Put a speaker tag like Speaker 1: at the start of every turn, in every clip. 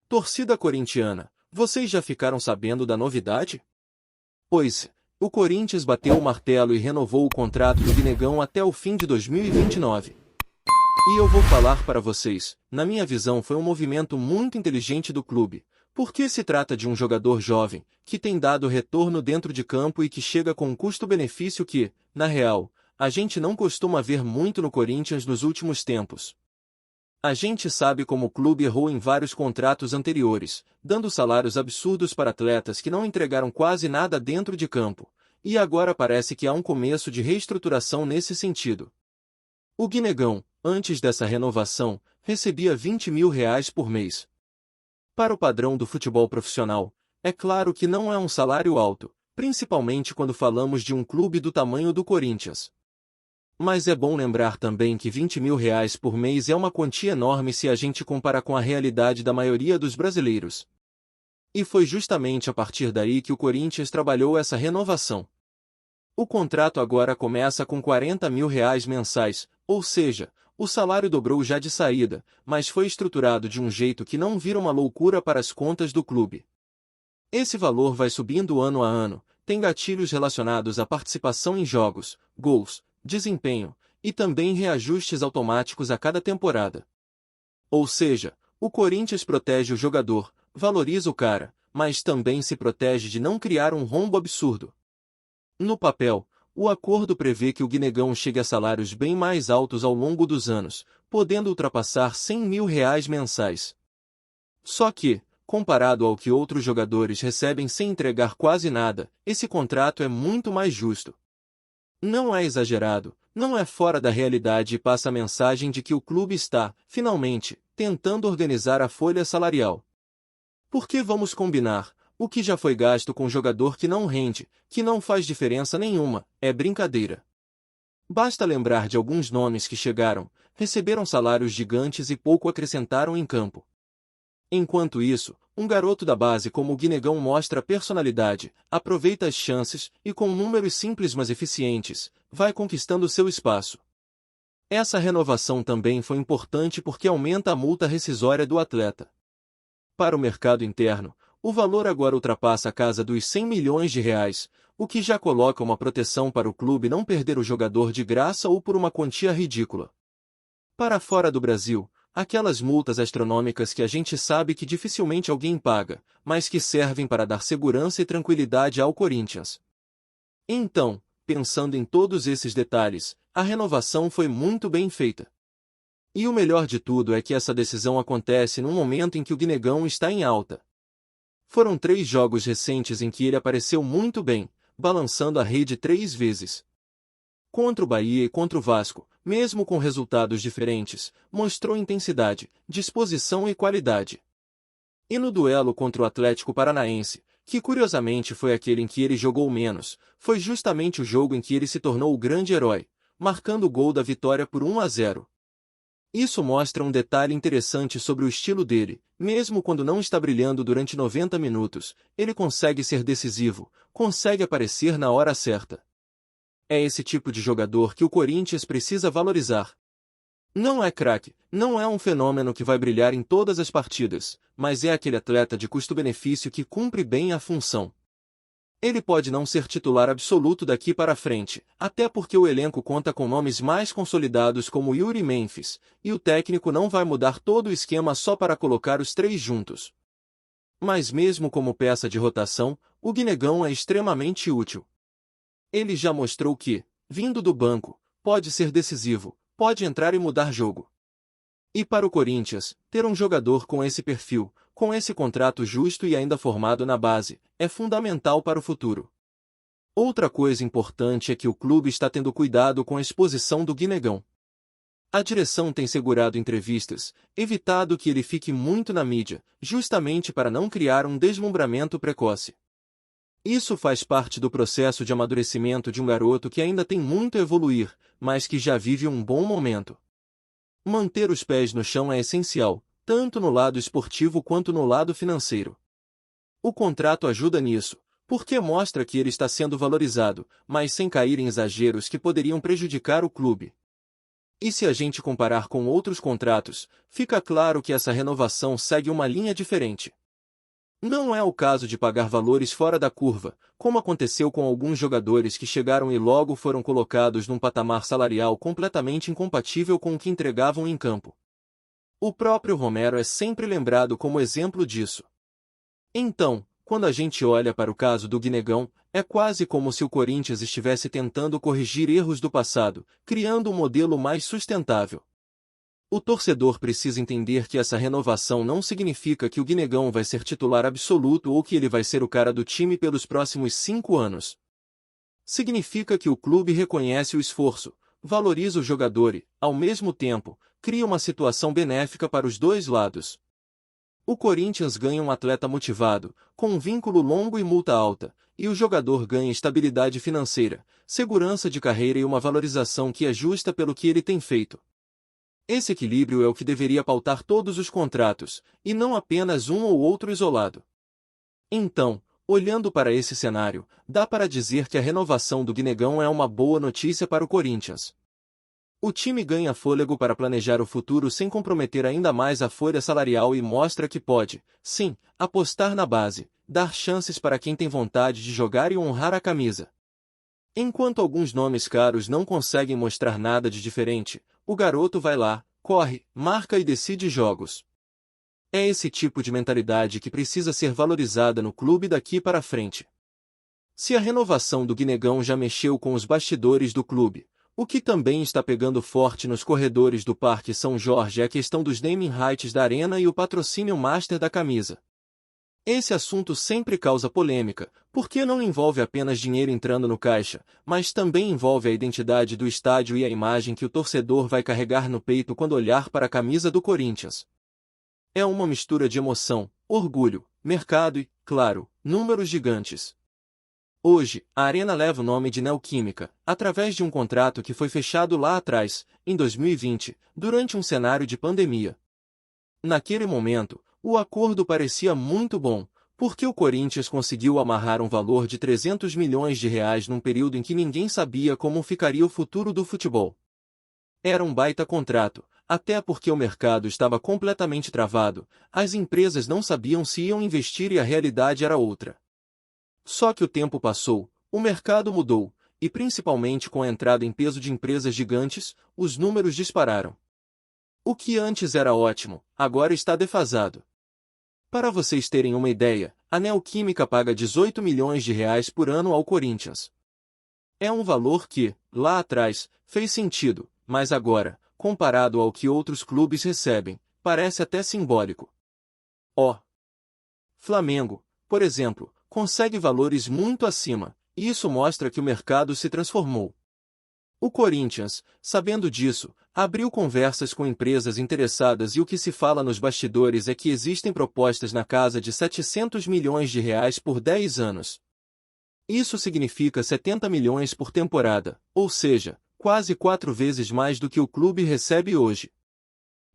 Speaker 1: Torcida corintiana, vocês já ficaram sabendo da novidade? Pois, o Corinthians bateu o martelo e renovou o contrato do Guinegão até o fim de 2029. E eu vou falar para vocês, na minha visão foi um movimento muito inteligente do clube, porque se trata de um jogador jovem, que tem dado retorno dentro de campo e que chega com um custo-benefício que, na real, a gente não costuma ver muito no Corinthians nos últimos tempos. A gente sabe como o clube errou em vários contratos anteriores, dando salários absurdos para atletas que não entregaram quase nada dentro de campo, e agora parece que há um começo de reestruturação nesse sentido. O Guinegão, antes dessa renovação, recebia R$20 mil por mês. Para o padrão do futebol profissional, é claro que não é um salário alto, principalmente quando falamos de um clube do tamanho do Corinthians. Mas é bom lembrar também que R$20 mil por mês é uma quantia enorme se a gente compara com a realidade da maioria dos brasileiros. E foi justamente a partir daí que o Corinthians trabalhou essa renovação. O contrato agora começa com R$40 mil mensais, ou seja, o salário dobrou já de saída, mas foi estruturado de um jeito que não vira uma loucura para as contas do clube. Esse valor vai subindo ano a ano, tem gatilhos relacionados à participação em jogos, gols, desempenho, e também reajustes automáticos a cada temporada. Ou seja, o Corinthians protege o jogador, valoriza o cara, mas também se protege de não criar um rombo absurdo. No papel, o acordo prevê que o Guinegão chegue a salários bem mais altos ao longo dos anos, podendo ultrapassar R$100 mil mensais. Só que, comparado ao que outros jogadores recebem sem entregar quase nada, esse contrato é muito mais justo. Não é exagerado, não é fora da realidade e passa a mensagem de que o clube está, finalmente, tentando organizar a folha salarial. Porque vamos combinar, o que já foi gasto com jogador que não rende, que não faz diferença nenhuma, é brincadeira. Basta lembrar de alguns nomes que chegaram, receberam salários gigantes e pouco acrescentaram em campo. Enquanto isso, um garoto da base como o Guinegão mostra personalidade, aproveita as chances e com números simples mas eficientes, vai conquistando seu espaço. Essa renovação também foi importante porque aumenta a multa rescisória do atleta. Para o mercado interno, o valor agora ultrapassa a casa dos R$100 milhões, o que já coloca uma proteção para o clube não perder o jogador de graça ou por uma quantia ridícula. Para fora do Brasil, aquelas multas astronômicas que a gente sabe que dificilmente alguém paga, mas que servem para dar segurança e tranquilidade ao Corinthians. Então, pensando em todos esses detalhes, a renovação foi muito bem feita. E o melhor de tudo é que essa decisão acontece num momento em que o Guinegão está em alta. Foram 3 jogos recentes em que ele apareceu muito bem, balançando a rede 3 vezes. Contra o Bahia e contra o Vasco, mesmo com resultados diferentes, mostrou intensidade, disposição e qualidade. E no duelo contra o Atlético Paranaense, que curiosamente foi aquele em que ele jogou menos, foi justamente o jogo em que ele se tornou o grande herói, marcando o gol da vitória por 1-0. Isso mostra um detalhe interessante sobre o estilo dele, mesmo quando não está brilhando durante 90 minutos, ele consegue ser decisivo, consegue aparecer na hora certa. É esse tipo de jogador que o Corinthians precisa valorizar. Não é craque, não é um fenômeno que vai brilhar em todas as partidas, mas é aquele atleta de custo-benefício que cumpre bem a função. Ele pode não ser titular absoluto daqui para frente, até porque o elenco conta com nomes mais consolidados como Yuri Memphis, e o técnico não vai mudar todo o esquema só para colocar os 3 juntos. Mas mesmo como peça de rotação, o Guinegão é extremamente útil. Ele já mostrou que, vindo do banco, pode ser decisivo, pode entrar e mudar jogo. E para o Corinthians, ter um jogador com esse perfil, com esse contrato justo e ainda formado na base, é fundamental para o futuro. Outra coisa importante é que o clube está tendo cuidado com a exposição do Guinegão. A direção tem segurado entrevistas, evitado que ele fique muito na mídia, justamente para não criar um deslumbramento precoce. Isso faz parte do processo de amadurecimento de um garoto que ainda tem muito a evoluir, mas que já vive um bom momento. Manter os pés no chão é essencial, tanto no lado esportivo quanto no lado financeiro. O contrato ajuda nisso, porque mostra que ele está sendo valorizado, mas sem cair em exageros que poderiam prejudicar o clube. E se a gente comparar com outros contratos, fica claro que essa renovação segue uma linha diferente. Não é o caso de pagar valores fora da curva, como aconteceu com alguns jogadores que chegaram e logo foram colocados num patamar salarial completamente incompatível com o que entregavam em campo. O próprio Romero é sempre lembrado como exemplo disso. Então, quando a gente olha para o caso do Guinegão, é quase como se o Corinthians estivesse tentando corrigir erros do passado, criando um modelo mais sustentável. O torcedor precisa entender que essa renovação não significa que o Guinegão vai ser titular absoluto ou que ele vai ser o cara do time pelos próximos 5 anos. Significa que o clube reconhece o esforço, valoriza o jogador e, ao mesmo tempo, cria uma situação benéfica para os dois lados. O Corinthians ganha um atleta motivado, com um vínculo longo e multa alta, e o jogador ganha estabilidade financeira, segurança de carreira e uma valorização que é justa pelo que ele tem feito. Esse equilíbrio é o que deveria pautar todos os contratos, e não apenas um ou outro isolado. Então, olhando para esse cenário, dá para dizer que a renovação do Guinegão é uma boa notícia para o Corinthians. O time ganha fôlego para planejar o futuro sem comprometer ainda mais a folha salarial e mostra que pode, sim, apostar na base, dar chances para quem tem vontade de jogar e honrar a camisa. Enquanto alguns nomes caros não conseguem mostrar nada de diferente, o garoto vai lá, corre, marca e decide jogos. É esse tipo de mentalidade que precisa ser valorizada no clube daqui para frente. Se a renovação do Guinegão já mexeu com os bastidores do clube, o que também está pegando forte nos corredores do Parque São Jorge é a questão dos naming rights da arena e o patrocínio master da camisa. Esse assunto sempre causa polêmica, porque não envolve apenas dinheiro entrando no caixa, mas também envolve a identidade do estádio e a imagem que o torcedor vai carregar no peito quando olhar para a camisa do Corinthians. É uma mistura de emoção, orgulho, mercado e, claro, números gigantes. Hoje, a arena leva o nome de Neoquímica, através de um contrato que foi fechado lá atrás, em 2020, durante um cenário de pandemia. Naquele momento, o acordo parecia muito bom, porque o Corinthians conseguiu amarrar um valor de 300 milhões de reais num período em que ninguém sabia como ficaria o futuro do futebol. Era um baita contrato, até porque o mercado estava completamente travado, as empresas não sabiam se iam investir e a realidade era outra. Só que o tempo passou, o mercado mudou, e principalmente com a entrada em peso de empresas gigantes, os números dispararam. O que antes era ótimo, agora está defasado. Para vocês terem uma ideia, a Neoquímica paga 18 milhões de reais por ano ao Corinthians. É um valor que, lá atrás, fez sentido, mas agora, comparado ao que outros clubes recebem, parece até simbólico. Flamengo, por exemplo, consegue valores muito acima, e isso mostra que o mercado se transformou. O Corinthians, sabendo disso, abriu conversas com empresas interessadas e o que se fala nos bastidores é que existem propostas na casa de 700 milhões de reais por 10 anos. Isso significa 70 milhões por temporada, ou seja, quase 4 vezes mais do que o clube recebe hoje.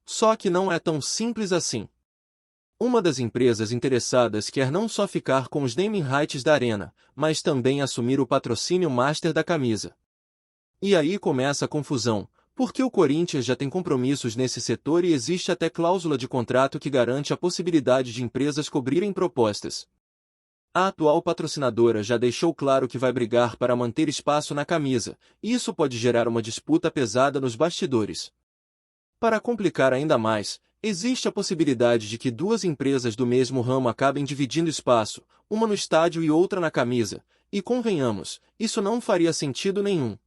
Speaker 1: Só que não é tão simples assim. Uma das empresas interessadas quer não só ficar com os naming rights da arena, mas também assumir o patrocínio master da camisa. E aí começa a confusão, porque o Corinthians já tem compromissos nesse setor e existe até cláusula de contrato que garante a possibilidade de empresas cobrirem propostas. A atual patrocinadora já deixou claro que vai brigar para manter espaço na camisa, e isso pode gerar uma disputa pesada nos bastidores. Para complicar ainda mais, existe a possibilidade de que duas empresas do mesmo ramo acabem dividindo espaço, uma no estádio e outra na camisa, e convenhamos, isso não faria sentido nenhum.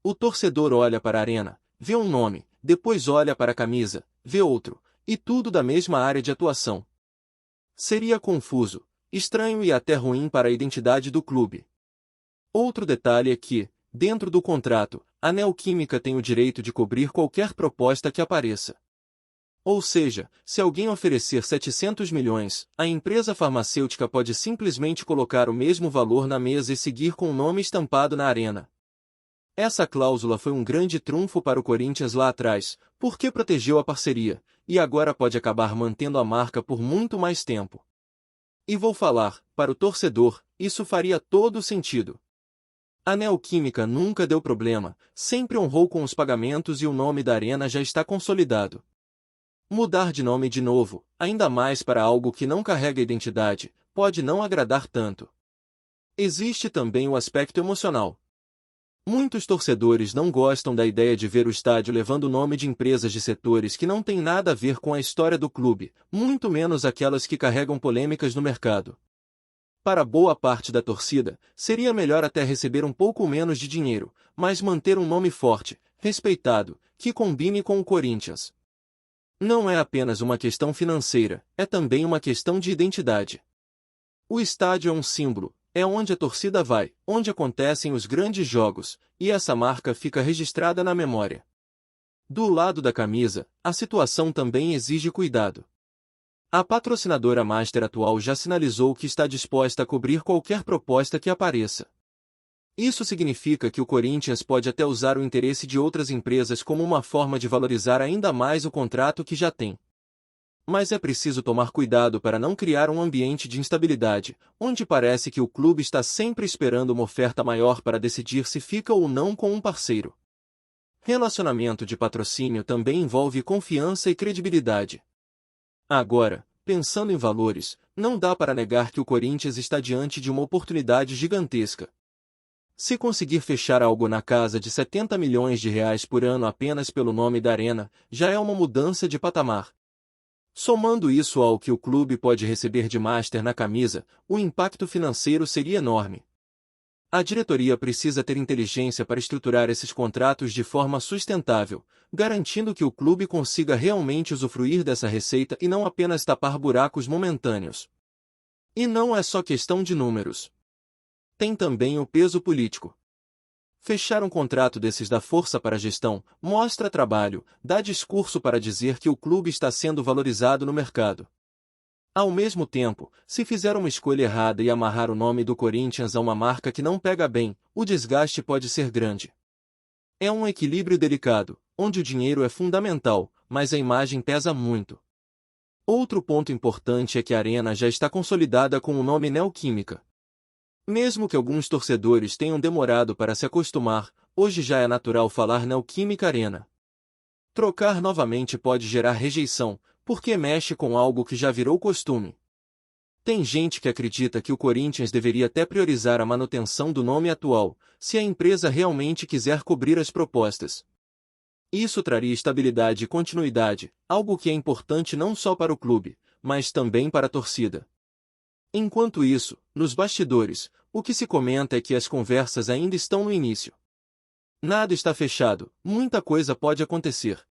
Speaker 1: O torcedor olha para a arena, vê um nome, depois olha para a camisa, vê outro, e tudo da mesma área de atuação. Seria confuso, estranho e até ruim para a identidade do clube. Outro detalhe é que, dentro do contrato, a Neoquímica tem o direito de cobrir qualquer proposta que apareça. Ou seja, se alguém oferecer 700 milhões, a empresa farmacêutica pode simplesmente colocar o mesmo valor na mesa e seguir com o nome estampado na arena. Essa cláusula foi um grande trunfo para o Corinthians lá atrás, porque protegeu a parceria, e agora pode acabar mantendo a marca por muito mais tempo. E vou falar, para o torcedor, isso faria todo sentido. A Neoquímica nunca deu problema, sempre honrou com os pagamentos e o nome da Arena já está consolidado. Mudar de nome de novo, ainda mais para algo que não carrega identidade, pode não agradar tanto. Existe também o aspecto emocional. Muitos torcedores não gostam da ideia de ver o estádio levando o nome de empresas de setores que não têm nada a ver com a história do clube, muito menos aquelas que carregam polêmicas no mercado. Para boa parte da torcida, seria melhor até receber um pouco menos de dinheiro, mas manter um nome forte, respeitado, que combine com o Corinthians. Não é apenas uma questão financeira, é também uma questão de identidade. O estádio é um símbolo, é onde a torcida vai, onde acontecem os grandes jogos, e essa marca fica registrada na memória. Do lado da camisa, a situação também exige cuidado. A patrocinadora Master atual já sinalizou que está disposta a cobrir qualquer proposta que apareça. Isso significa que o Corinthians pode até usar o interesse de outras empresas como uma forma de valorizar ainda mais o contrato que já tem. Mas é preciso tomar cuidado para não criar um ambiente de instabilidade, onde parece que o clube está sempre esperando uma oferta maior para decidir se fica ou não com um parceiro. Relacionamento de patrocínio também envolve confiança e credibilidade. Agora, pensando em valores, não dá para negar que o Corinthians está diante de uma oportunidade gigantesca. Se conseguir fechar algo na casa de 70 milhões de reais por ano apenas pelo nome da Arena, já é uma mudança de patamar. Somando isso ao que o clube pode receber de Master na camisa, o impacto financeiro seria enorme. A diretoria precisa ter inteligência para estruturar esses contratos de forma sustentável, garantindo que o clube consiga realmente usufruir dessa receita e não apenas tapar buracos momentâneos. E não é só questão de números. Tem também o peso político. Fechar um contrato desses dá força para a gestão, mostra trabalho, dá discurso para dizer que o clube está sendo valorizado no mercado. Ao mesmo tempo, se fizer uma escolha errada e amarrar o nome do Corinthians a uma marca que não pega bem, o desgaste pode ser grande. É um equilíbrio delicado, onde o dinheiro é fundamental, mas a imagem pesa muito. Outro ponto importante é que a Arena já está consolidada com o nome Neoquímica. Mesmo que alguns torcedores tenham demorado para se acostumar, hoje já é natural falar Neoquímica Arena. Trocar novamente pode gerar rejeição, porque mexe com algo que já virou costume. Tem gente que acredita que o Corinthians deveria até priorizar a manutenção do nome atual, se a empresa realmente quiser cobrir as propostas. Isso traria estabilidade e continuidade, algo que é importante não só para o clube, mas também para a torcida. Enquanto isso, nos bastidores, o que se comenta é que as conversas ainda estão no início. Nada está fechado, muita coisa pode acontecer.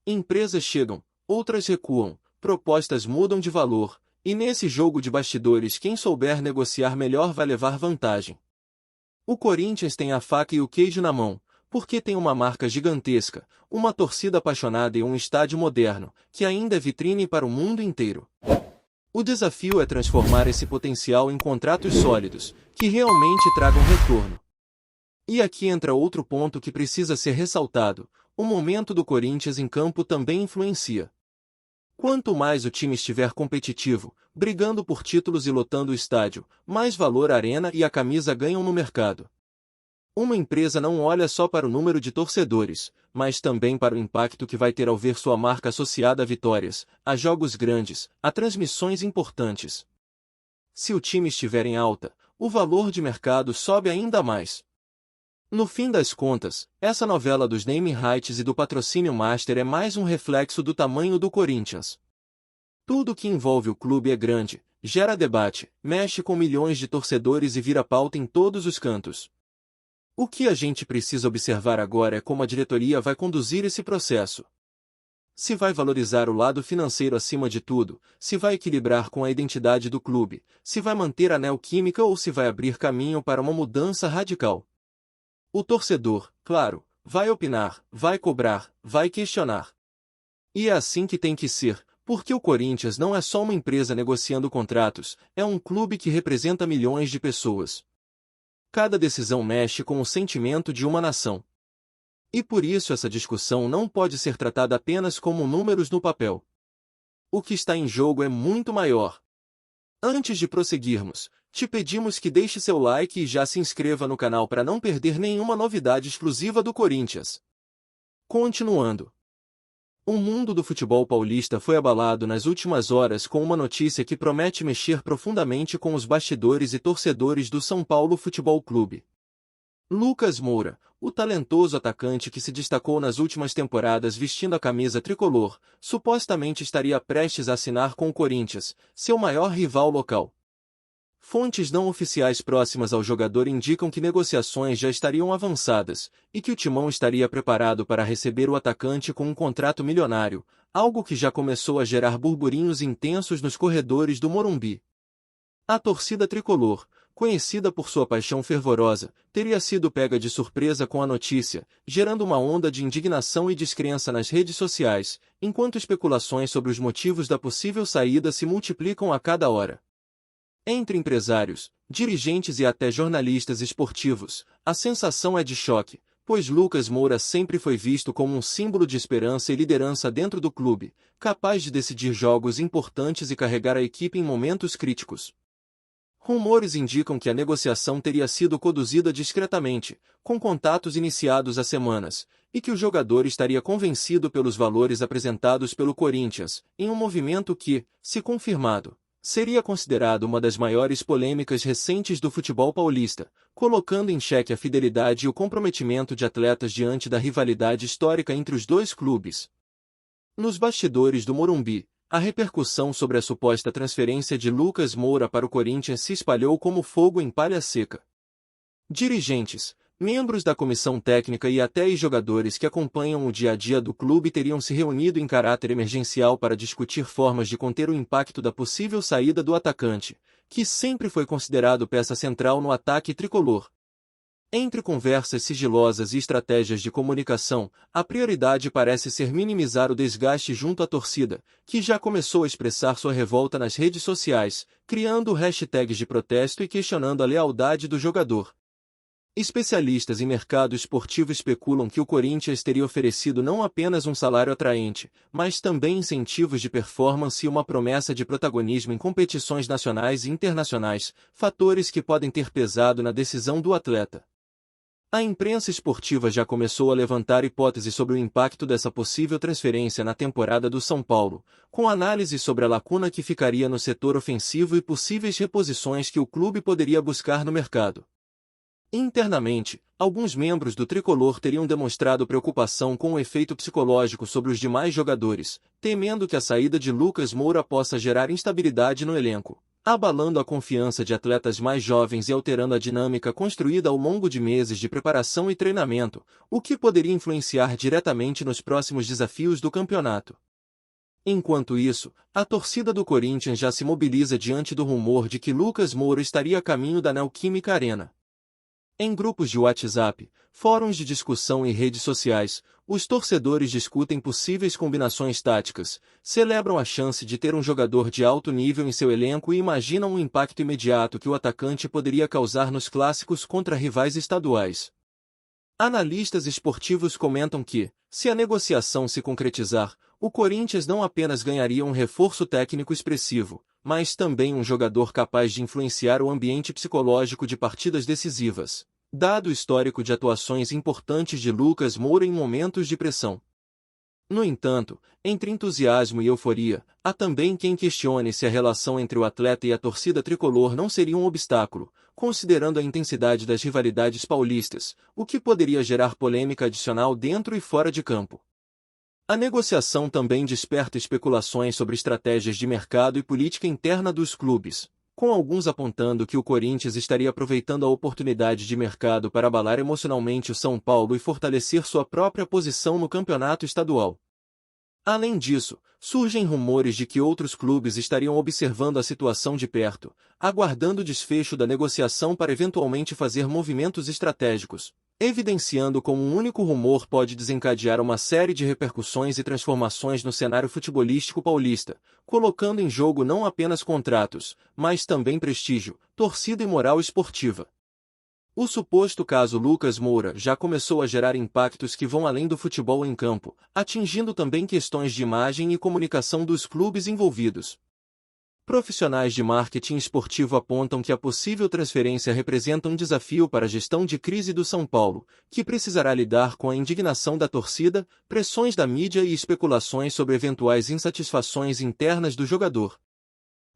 Speaker 1: Empresas chegam, outras recuam, propostas mudam de valor, e nesse jogo de bastidores quem souber negociar melhor vai levar vantagem. O Corinthians tem a faca e o queijo na mão, porque tem uma marca gigantesca, uma torcida apaixonada e um estádio moderno, que ainda é vitrine para o mundo inteiro. O desafio é transformar esse potencial em contratos sólidos, que realmente tragam retorno. E aqui entra outro ponto que precisa ser ressaltado: o momento do Corinthians em campo também influencia. Quanto mais o time estiver competitivo, brigando por títulos e lotando o estádio, mais valor a Arena e a camisa ganham no mercado. Uma empresa não olha só para o número de torcedores, mas também para o impacto que vai ter ao ver sua marca associada a vitórias, a jogos grandes, a transmissões importantes. Se o time estiver em alta, o valor de mercado sobe ainda mais. No fim das contas, essa novela dos naming rights e do patrocínio master é mais um reflexo do tamanho do Corinthians. Tudo que envolve o clube é grande, gera debate, mexe com milhões de torcedores e vira pauta em todos os cantos. O que a gente precisa observar agora é como a diretoria vai conduzir esse processo. Se vai valorizar o lado financeiro acima de tudo, se vai equilibrar com a identidade do clube, se vai manter a Neoquímica ou se vai abrir caminho para uma mudança radical. O torcedor, claro, vai opinar, vai cobrar, vai questionar. E é assim que tem que ser, porque o Corinthians não é só uma empresa negociando contratos, é um clube que representa milhões de pessoas. Cada decisão mexe com o sentimento de uma nação. E por isso essa discussão não pode ser tratada apenas como números no papel. O que está em jogo é muito maior. Antes de prosseguirmos, te pedimos que deixe seu like e já se inscreva no canal para não perder nenhuma novidade exclusiva do Corinthians. Continuando. O mundo do futebol paulista foi abalado nas últimas horas com uma notícia que promete mexer profundamente com os bastidores e torcedores do São Paulo Futebol Clube. Lucas Moura, o talentoso atacante que se destacou nas últimas temporadas vestindo a camisa tricolor, supostamente estaria prestes a assinar com o Corinthians, seu maior rival local. Fontes não oficiais próximas ao jogador indicam que negociações já estariam avançadas, e que o Timão estaria preparado para receber o atacante com um contrato milionário, algo que já começou a gerar burburinhos intensos nos corredores do Morumbi. A torcida tricolor, conhecida por sua paixão fervorosa, teria sido pega de surpresa com a notícia, gerando uma onda de indignação e descrença nas redes sociais, enquanto especulações sobre os motivos da possível saída se multiplicam a cada hora. Entre empresários, dirigentes e até jornalistas esportivos, a sensação é de choque, pois Lucas Moura sempre foi visto como um símbolo de esperança e liderança dentro do clube, capaz de decidir jogos importantes e carregar a equipe em momentos críticos. Rumores indicam que a negociação teria sido conduzida discretamente, com contatos iniciados há semanas, e que o jogador estaria convencido pelos valores apresentados pelo Corinthians, em um movimento que, se confirmado, seria considerado uma das maiores polêmicas recentes do futebol paulista, colocando em xeque a fidelidade e o comprometimento de atletas diante da rivalidade histórica entre os dois clubes. Nos bastidores do Morumbi, a repercussão sobre a suposta transferência de Lucas Moura para o Corinthians se espalhou como fogo em palha seca. Dirigentes, membros da comissão técnica e até jogadores que acompanham o dia a dia do clube teriam se reunido em caráter emergencial para discutir formas de conter o impacto da possível saída do atacante, que sempre foi considerado peça central no ataque tricolor. Entre conversas sigilosas e estratégias de comunicação, a prioridade parece ser minimizar o desgaste junto à torcida, que já começou a expressar sua revolta nas redes sociais, criando hashtags de protesto e questionando a lealdade do jogador. Especialistas em mercado esportivo especulam que o Corinthians teria oferecido não apenas um salário atraente, mas também incentivos de performance e uma promessa de protagonismo em competições nacionais e internacionais, fatores que podem ter pesado na decisão do atleta. A imprensa esportiva já começou a levantar hipóteses sobre o impacto dessa possível transferência na temporada do São Paulo, com análise sobre a lacuna que ficaria no setor ofensivo e possíveis reposições que o clube poderia buscar no mercado. Internamente, alguns membros do tricolor teriam demonstrado preocupação com o efeito psicológico sobre os demais jogadores, temendo que a saída de Lucas Moura possa gerar instabilidade no elenco, abalando a confiança de atletas mais jovens e alterando a dinâmica construída ao longo de meses de preparação e treinamento, o que poderia influenciar diretamente nos próximos desafios do campeonato. Enquanto isso, a torcida do Corinthians já se mobiliza diante do rumor de que Lucas Moura estaria a caminho da Neoquímica Arena. Em grupos de WhatsApp, fóruns de discussão e redes sociais, os torcedores discutem possíveis combinações táticas, celebram a chance de ter um jogador de alto nível em seu elenco e imaginam o impacto imediato que o atacante poderia causar nos clássicos contra rivais estaduais. Analistas esportivos comentam que, se a negociação se concretizar, o Corinthians não apenas ganharia um reforço técnico expressivo, mas também um jogador capaz de influenciar o ambiente psicológico de partidas decisivas, dado o histórico de atuações importantes de Lucas Moura em momentos de pressão. No entanto, entre entusiasmo e euforia, há também quem questione se a relação entre o atleta e a torcida tricolor não seria um obstáculo, considerando a intensidade das rivalidades paulistas, o que poderia gerar polêmica adicional dentro e fora de campo. A negociação também desperta especulações sobre estratégias de mercado e política interna dos clubes, com alguns apontando que o Corinthians estaria aproveitando a oportunidade de mercado para abalar emocionalmente o São Paulo e fortalecer sua própria posição no campeonato estadual. Além disso, surgem rumores de que outros clubes estariam observando a situação de perto, aguardando o desfecho da negociação para eventualmente fazer movimentos estratégicos, evidenciando como um único rumor pode desencadear uma série de repercussões e transformações no cenário futebolístico paulista, colocando em jogo não apenas contratos, mas também prestígio, torcida e moral esportiva. O suposto caso Lucas Moura já começou a gerar impactos que vão além do futebol em campo, atingindo também questões de imagem e comunicação dos clubes envolvidos. Profissionais de marketing esportivo apontam que a possível transferência representa um desafio para a gestão de crise do São Paulo, que precisará lidar com a indignação da torcida, pressões da mídia e especulações sobre eventuais insatisfações internas do jogador.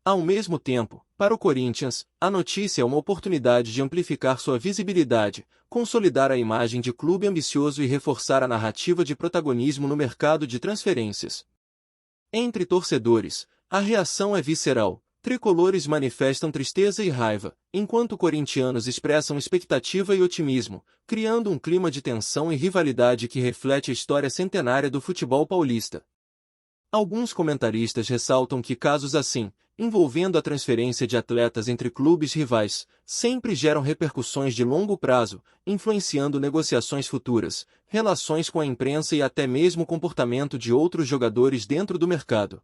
Speaker 1: Ao mesmo tempo, para o Corinthians, a notícia é uma oportunidade de amplificar sua visibilidade, consolidar a imagem de clube ambicioso e reforçar a narrativa de protagonismo no mercado de transferências. Entre torcedores, a reação é visceral. Tricolores manifestam tristeza e raiva, enquanto corintianos expressam expectativa e otimismo, criando um clima de tensão e rivalidade que reflete a história centenária do futebol paulista. Alguns comentaristas ressaltam que casos assim, envolvendo a transferência de atletas entre clubes rivais, sempre geram repercussões de longo prazo, influenciando negociações futuras, relações com a imprensa e até mesmo o comportamento de outros jogadores dentro do mercado.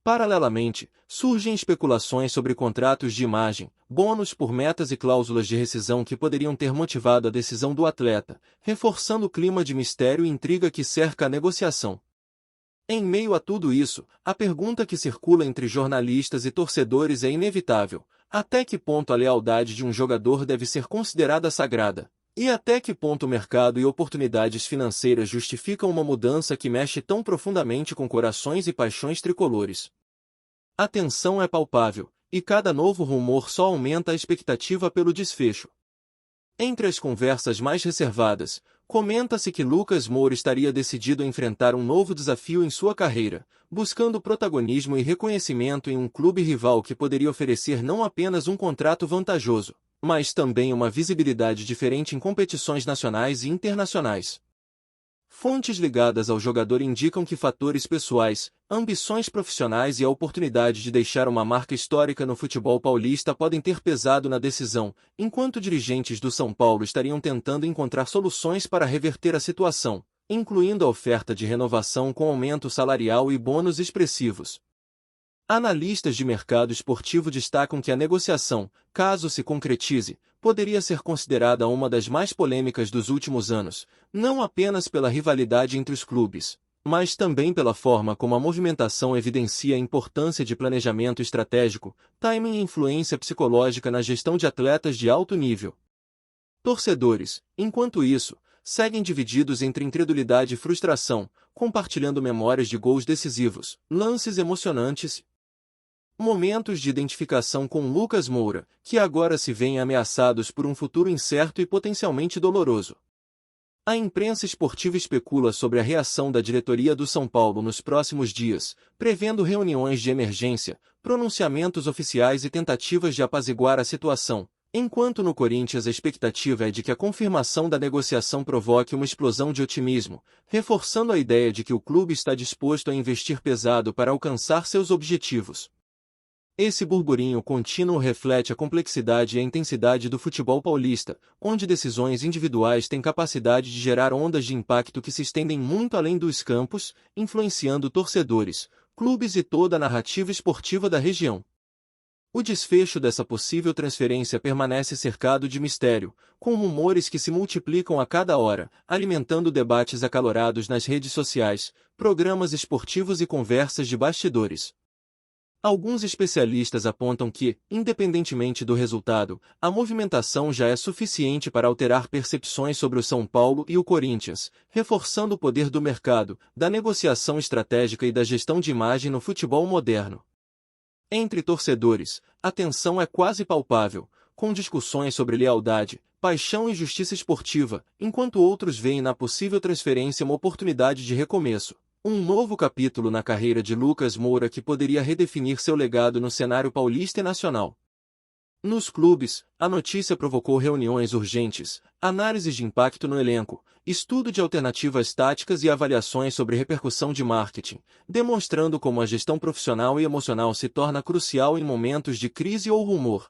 Speaker 1: Paralelamente, surgem especulações sobre contratos de imagem, bônus por metas e cláusulas de rescisão que poderiam ter motivado a decisão do atleta, reforçando o clima de mistério e intriga que cerca a negociação. Em meio a tudo isso, a pergunta que circula entre jornalistas e torcedores é inevitável: até que ponto a lealdade de um jogador deve ser considerada sagrada? E até que ponto o mercado e oportunidades financeiras justificam uma mudança que mexe tão profundamente com corações e paixões tricolores? A tensão é palpável, e cada novo rumor só aumenta a expectativa pelo desfecho. Entre as conversas mais reservadas, comenta-se que Lucas Moura estaria decidido a enfrentar um novo desafio em sua carreira, buscando protagonismo e reconhecimento em um clube rival que poderia oferecer não apenas um contrato vantajoso, mas também uma visibilidade diferente em competições nacionais e internacionais. Fontes ligadas ao jogador indicam que fatores pessoais, ambições profissionais e a oportunidade de deixar uma marca histórica no futebol paulista podem ter pesado na decisão, enquanto dirigentes do São Paulo estariam tentando encontrar soluções para reverter a situação, incluindo a oferta de renovação com aumento salarial e bônus expressivos. Analistas de mercado esportivo destacam que a negociação, caso se concretize, poderia ser considerada uma das mais polêmicas dos últimos anos, não apenas pela rivalidade entre os clubes, mas também pela forma como a movimentação evidencia a importância de planejamento estratégico, timing e influência psicológica na gestão de atletas de alto nível. Torcedores, enquanto isso, seguem divididos entre incredulidade e frustração, compartilhando memórias de gols decisivos, lances emocionantes, momentos de identificação com Lucas Moura, que agora se veem ameaçados por um futuro incerto e potencialmente doloroso. A imprensa esportiva especula sobre a reação da diretoria do São Paulo nos próximos dias, prevendo reuniões de emergência, pronunciamentos oficiais e tentativas de apaziguar a situação, enquanto no Corinthians a expectativa é de que a confirmação da negociação provoque uma explosão de otimismo, reforçando a ideia de que o clube está disposto a investir pesado para alcançar seus objetivos. Esse burburinho contínuo reflete a complexidade e a intensidade do futebol paulista, onde decisões individuais têm capacidade de gerar ondas de impacto que se estendem muito além dos campos, influenciando torcedores, clubes e toda a narrativa esportiva da região. O desfecho dessa possível transferência permanece cercado de mistério, com rumores que se multiplicam a cada hora, alimentando debates acalorados nas redes sociais, programas esportivos e conversas de bastidores. Alguns especialistas apontam que, independentemente do resultado, a movimentação já é suficiente para alterar percepções sobre o São Paulo e o Corinthians, reforçando o poder do mercado, da negociação estratégica e da gestão de imagem no futebol moderno. Entre torcedores, a tensão é quase palpável, com discussões sobre lealdade, paixão e justiça esportiva, enquanto outros veem na possível transferência uma oportunidade de recomeço. Um novo capítulo na carreira de Lucas Moura que poderia redefinir seu legado no cenário paulista e nacional. Nos clubes, a notícia provocou reuniões urgentes, análises de impacto no elenco, estudo de alternativas táticas e avaliações sobre repercussão de marketing, demonstrando como a gestão profissional e emocional se torna crucial em momentos de crise ou rumor.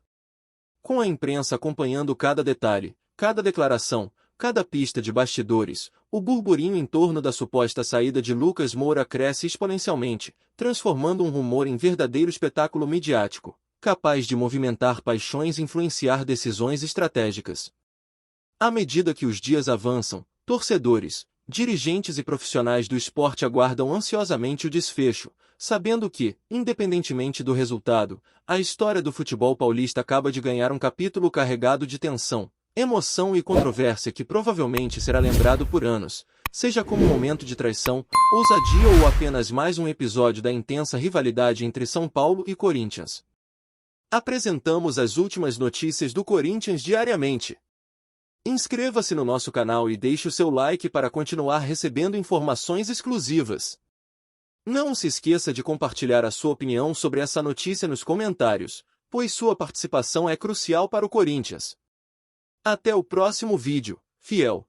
Speaker 1: Com a imprensa acompanhando cada detalhe, cada declaração, cada pista de bastidores, o burburinho em torno da suposta saída de Lucas Moura cresce exponencialmente, transformando um rumor em verdadeiro espetáculo midiático, capaz de movimentar paixões e influenciar decisões estratégicas. À medida que os dias avançam, torcedores, Dirigentes e profissionais do esporte aguardam ansiosamente o desfecho, sabendo que, independentemente do resultado, a história do futebol paulista acaba de ganhar um capítulo carregado de tensão, emoção e controvérsia que provavelmente será lembrado por anos, seja como um momento de traição, ousadia ou apenas mais um episódio da intensa rivalidade entre São Paulo e Corinthians. Apresentamos as últimas notícias do Corinthians diariamente. Inscreva-se no nosso canal e deixe o seu like para continuar recebendo informações exclusivas. Não se esqueça de compartilhar a sua opinião sobre essa notícia nos comentários, pois sua participação é crucial para o Corinthians. Até o próximo vídeo, fiel!